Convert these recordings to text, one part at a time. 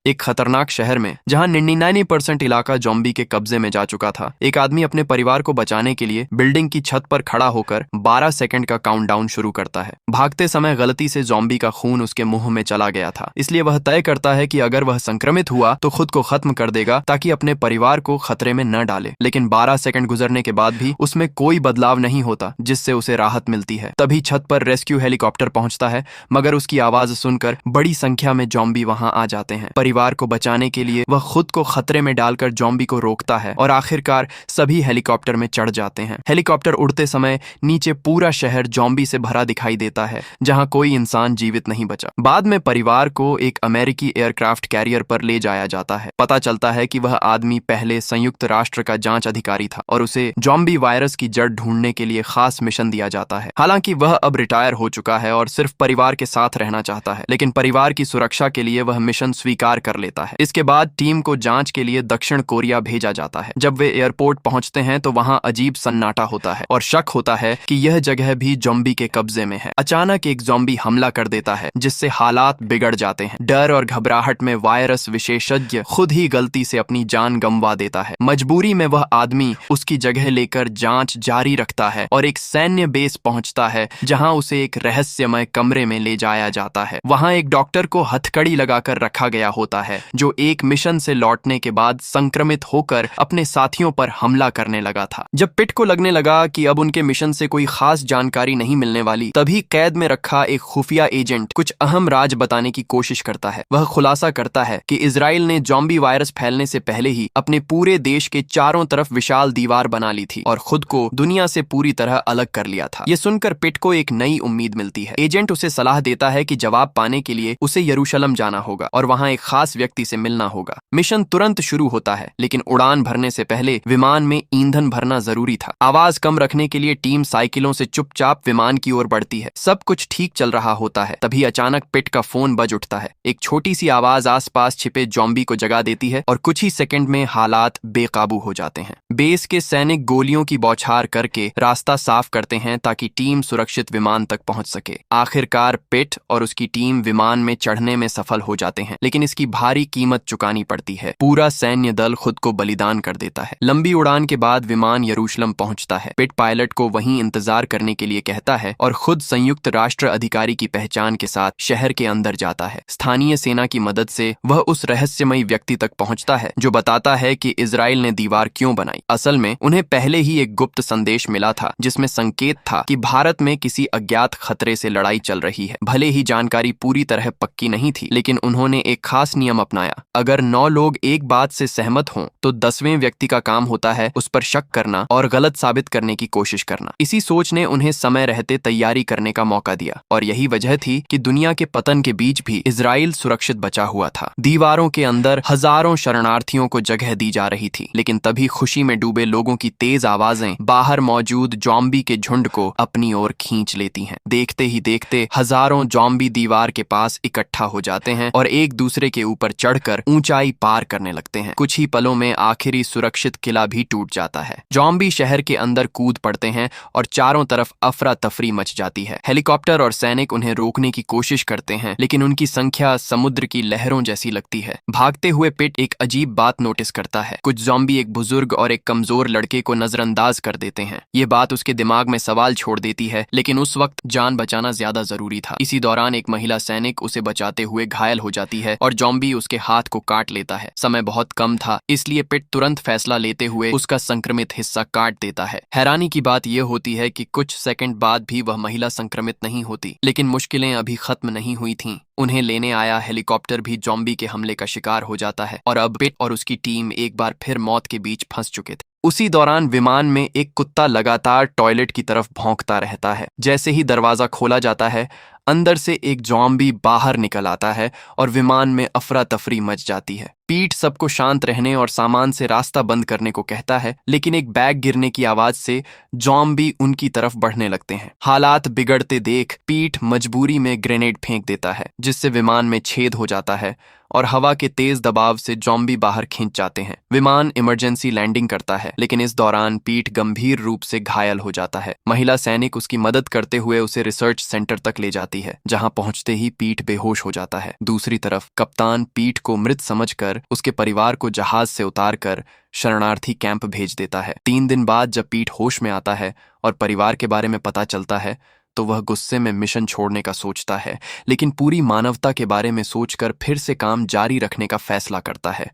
एक खतरनाक शहर में जहां 99% इलाका ज़ॉम्बी के कब्जे में जा चुका था, एक आदमी अपने परिवार को बचाने के लिए बिल्डिंग की छत पर खड़ा होकर 12 सेकंड का काउंटडाउन शुरू करता है। भागते समय गलती से ज़ॉम्बी का खून उसके मुंह में चला गया था, इसलिए वह तय करता है कि अगर वह संक्रमित हुआ तो खुद को खत्म कर देगा ताकि अपने परिवार को खतरे में न डाले। लेकिन 12 सेकंड गुजरने के बाद भी उसमें कोई बदलाव नहीं होता, जिससे उसे राहत मिलती है। तभी छत पर रेस्क्यू हेलीकॉप्टर पहुंचता है, मगर उसकी आवाज सुनकर बड़ी संख्या में ज़ॉम्बी वहां आ जाते हैं। परिवार को बचाने के लिए वह खुद को खतरे में डालकर ज़ॉम्बी को रोकता है और आखिरकार सभी हेलीकॉप्टर में चढ़ जाते हैं। हेलीकॉप्टर उड़ते समय नीचे पूरा शहर ज़ॉम्बी से भरा दिखाई देता है, जहां कोई इंसान जीवित नहीं बचा। बाद में परिवार को एक अमेरिकी एयरक्राफ्ट कैरियर पर ले जाया जाता है। पता चलता है कि वह आदमी पहले संयुक्त राष्ट्र का जांच अधिकारी था और उसे ज़ॉम्बी वायरस की जड़ ढूंढने के लिए खास मिशन दिया जाता है। हालांकि वह अब रिटायर हो चुका है और सिर्फ परिवार के साथ रहना चाहता है, लेकिन परिवार की सुरक्षा के लिए वह मिशन स्वीकार कर लेता है। इसके बाद टीम को जांच के लिए दक्षिण कोरिया भेजा जाता है। जब वे एयरपोर्ट पहुंचते हैं तो वहां अजीब सन्नाटा होता है और शक होता है कि यह जगह भी ज़ॉम्बी के कब्जे में है। अचानक एक ज़ॉम्बी हमला कर देता है, जिससे हालात बिगड़ जाते हैं। डर और घबराहट में वायरस विशेषज्ञ खुद ही गलती से अपनी जान गंवा देता है। मजबूरी में वह आदमी उसकी जगह लेकर जांच जारी रखता है और एक सैन्य बेस पहुंचता है, जहां उसे एक रहस्यमय कमरे में ले जाया जाता है। वहां एक डॉक्टर को हथकड़ी लगाकर रखा गया होता है, जो एक मिशन से लौटने के बाद संक्रमित होकर अपने साथियों पर हमला करने लगा था। जब पिट को लगने लगा कि अब उनके मिशन से कोई खास जानकारी नहीं मिलने वाली, तभी कैद में रखा एक खुफिया एजेंट कुछ अहम राज बताने की कोशिश करता है। वह खुलासा करता है कि इजराइल ने ज़ॉम्बी वायरस फैलने से पहले ही अपने पूरे देश के चारों तरफ विशाल दीवार बना ली थी और खुद को दुनिया से पूरी तरह अलग कर लिया था। यह सुनकर पिट को एक नई उम्मीद मिलती है। एजेंट उसे सलाह देता है कि जवाब पाने के लिए उसे यरूशलेम जाना होगा और वहां एक खास व्यक्ति से मिलना होगा। मिशन तुरंत शुरू होता है, लेकिन उड़ान भरने से पहले विमान में ईंधन भरना जरूरी था। आवाज कम रखने के लिए टीम साइकिलों से चुपचाप विमान की ओर बढ़ती है। सब कुछ ठीक चल रहा होता है, तभी अचानक पिट का फोन बज उठता है। एक छोटी सी आवाज आसपास छिपे ज़ॉम्बी को जगा देती है और कुछ ही सेकंड में हालात बेकाबू हो जाते हैं। बेस के सैनिक गोलियों की बौछार करके रास्ता साफ करते हैं ताकि टीम सुरक्षित विमान तक पहुंच सके। आखिरकार पिट और उसकी टीम विमान में चढ़ने में सफल हो जाते हैं, लेकिन इसकी भारी कीमत चुकानी पड़ती है। पूरा सैन्य दल खुद को बलिदान कर देता है। लंबी उड़ान के बाद विमान यरूशलेम पहुंचता है। पिट पायलट को वहीं इंतजार करने के लिए कहता है और खुद संयुक्त राष्ट्र अधिकारी की पहचान के साथ शहर के अंदर जाता है। स्थानीय सेना की मदद से वह उस रहस्यमयी व्यक्ति तक पहुंचता है जो बताता है कि इजराइल ने दीवार क्यों बनाई। असल में उन्हें पहले ही एक गुप्त संदेश मिला था, जिसमें संकेत था कि भारत में किसी अज्ञात खतरे से लड़ाई चल रही है। भले ही जानकारी पूरी तरह पक्की नहीं थी, लेकिन उन्होंने एक खास नियम अपनाया। अगर 9 लोग एक बात से सहमत हों तो 10वें व्यक्ति का काम होता है उस पर शक करना और गलत साबित करने की कोशिश करना। इसी सोच ने उन्हें समय रहते तैयारी करने का मौका दिया और यही वजह थी कि दुनिया के पतन के बीच भी इजराइल सुरक्षित बचा हुआ था। दीवारों के अंदर हजारों शरणार्थियों को जगह दी जा रही थी, लेकिन तभी खुशी में डूबे लोगों की तेज आवाजें बाहर मौजूद ज़ॉम्बी के झुंड को अपनी ओर खींच लेती हैं। देखते ही देखते हजारों ज़ॉम्बी दीवार के पास इकट्ठा हो जाते हैं और एक दूसरे के ऊपर चढ़कर ऊंचाई पार करने लगते हैं। कुछ ही पलों में आखिरी सुरक्षित किला भी टूट जाता है। ज़ॉम्बी शहर के अंदर कूद पड़ते हैं और चारों तरफ अफरा तफरी मच जाती है। हेलीकॉप्टर और सैनिक उन्हें रोकने की कोशिश करते हैं, लेकिन उनकी संख्या समुद्र की लहरों जैसी लगती है। भागते हुए पिट एक अजीब बात नोटिस करता है। कुछ ज़ॉम्बी एक बुजुर्ग और एक कमजोर लड़के को नजरअंदाज कर देते हैं। ये बात उसके दिमाग में सवाल छोड़ देती है, लेकिन उस वक्त जान बचाना ज्यादा जरूरी था। इसी दौरान एक महिला सैनिक उसे बचाते हुए घायल हो जाती है और ज़ॉम्बी उसके हाथ को काट लेता है। समय बहुत कम था, इसलिए पिट तुरंत फैसला लेते हुए उसका संक्रमित हिस्सा काट देता है। हैरानी की बात यह होती है कि कुछ सेकंड बाद भी वह महिला संक्रमित नहीं होती, लेकिन मुश्किलें अभी खत्म नहीं हुई थीं। उन्हें लेने आया हेलीकॉप्टर भी ज़ॉम्बी के हमले का शिकार हो जाता है और अब पिट और उसकी टीम एक बार फिर मौत के बीच फंस चुके थे। उसी दौरान विमान में एक कुत्ता लगातार टॉयलेट की तरफ भौंकता रहता है। जैसे ही दरवाजा खोला जाता है, अंदर से एक ज़ॉम्बी बाहर निकल आता है और विमान में अफरा तफरी मच जाती है। पीट सबको शांत रहने और सामान से रास्ता बंद करने को कहता है, लेकिन एक बैग गिरने की आवाज से ज़ॉम्बी उनकी तरफ बढ़ने लगते हैं। हालात बिगड़ते देख पीट मजबूरी में ग्रेनेड फेंक देता है, जिससे विमान में छेद हो जाता है और हवा के तेज दबाव से जॉम्बी बाहर खींच जाते हैं। विमान इमरजेंसी लैंडिंग करता है, लेकिन इस दौरान पीट गंभीर रूप से घायल हो जाता है। महिला सैनिक उसकी मदद करते हुए उसे रिसर्च सेंटर तक ले जाती है, जहां पहुंचते ही पीट बेहोश हो जाता है। दूसरी तरफ कप्तान पीट को मृत समझकर उसके परिवार को जहाज से उतारकर शरणार्थी कैंप भेज देता है। 3 दिन बाद जब पीट होश में आता है और परिवार के बारे में पता चलता है तो वह गुस्से में मिशन छोड़ने का सोचता है, लेकिन पूरी मानवता के बारे में सोचकर फिर से काम जारी रखने का फैसला करता है।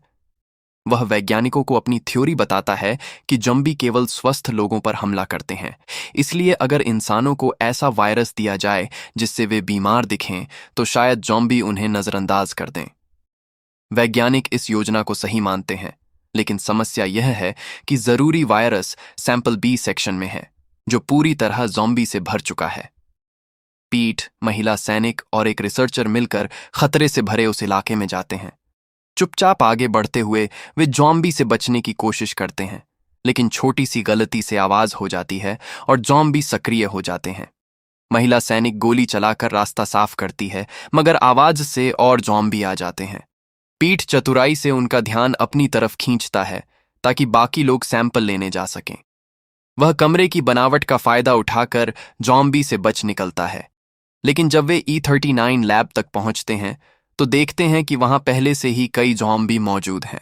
वह वैज्ञानिकों को अपनी थ्योरी बताता है कि जॉम्बी केवल स्वस्थ लोगों पर हमला करते हैं, इसलिए अगर इंसानों को ऐसा वायरस दिया जाए जिससे वे बीमार दिखें तो शायद जॉम्बी उन्हें नजरअंदाज कर दें। वैज्ञानिक इस योजना को सही मानते हैं, लेकिन समस्या यह है कि जरूरी वायरस सैंपल बी सेक्शन में है, जो पूरी तरह जॉम्बी से भर चुका है। पीट, महिला सैनिक और एक रिसर्चर मिलकर खतरे से भरे उस इलाके में जाते हैं। चुपचाप आगे बढ़ते हुए वे जॉम्बी से बचने की कोशिश करते हैं, लेकिन छोटी सी गलती से आवाज हो जाती है और जॉम्बी सक्रिय हो जाते हैं। महिला सैनिक गोली चलाकर रास्ता साफ करती है, मगर आवाज से और जॉम्बी आ जाते हैं। पीट चतुराई से उनका ध्यान अपनी तरफ खींचता है ताकि बाकी लोग सैंपल लेने जा सकें। वह कमरे की बनावट का फायदा उठाकर जॉम्बी से बच निकलता है, लेकिन जब वे E39 लैब तक पहुंचते हैं तो देखते हैं कि वहां पहले से ही कई जॉम्बी मौजूद हैं।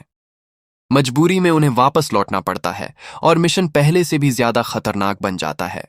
मजबूरी में उन्हें वापस लौटना पड़ता है और मिशन पहले से भी ज्यादा खतरनाक बन जाता है।